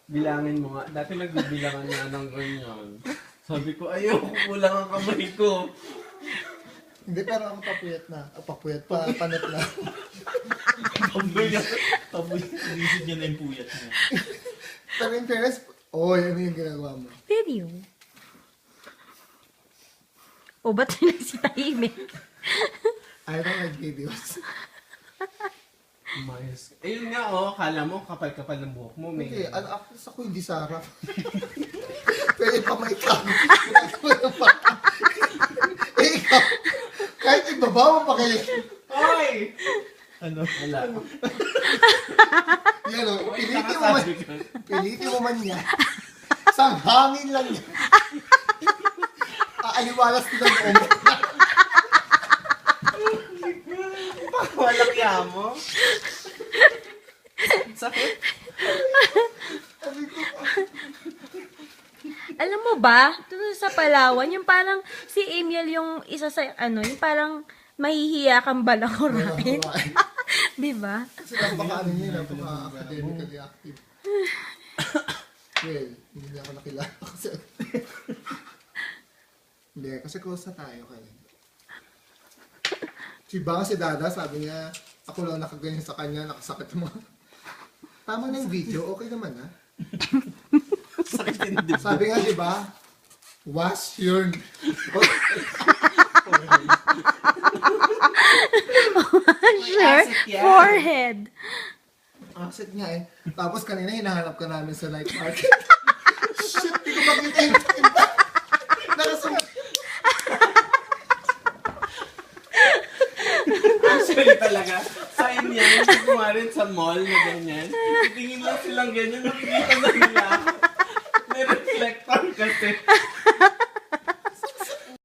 Bilangin mo nga. Dati nagbibilangan nga ng ganyan. Sabi ko, ayoko, kulang ang kamay ko. Hindi, pero ako papuyat na. Papuyat pa, panat na. Inisip niya na yung puyat niya. Pero in fairness, yan yung ginagawa mo. Video. O, ba't nagsitahimik? I don't like videos. Umayos. Ayun nga, kala mo, kapal-kapal ng buhok mo. May... Hindi, actress ako, hindi Sarah. Pwede pa may kami. Ikaw, kahit ibaba mo pa kayo. Hoy! Ano? Wala. Yan o, pilitin mo man yan. Sang hangin lang yan. Aaliwalas nila ng omo. Walang yamo. Sakit. Alam mo ba, doon sa Palawan, yung parang si Emil yung isa sa, yung parang mahihiya kang balakurain. Di ba? Kasi napaka-ano niya, napaka-academically active. Well, hindi niya ako nakilala kasi... Hindi, kasi close na tayo kaya. Si Dada, sabi niya, ako lang nakaganyan sa kanya, nakasakit mo. Tama na yung video, okay naman ha. Sakit din, di ba? Sabi nga, di ba? Wash your... Sure. Forehead. Acid nga eh. Tapos kanina hinahanap ka namin sa night market. Shit, di ko makita yung tinta. Nakasama. Actually talaga, sign yan. Hindi kumarin sa mall na ganyan. Tingin lang silang ganyan, nakikita na nila. May reflector kasi.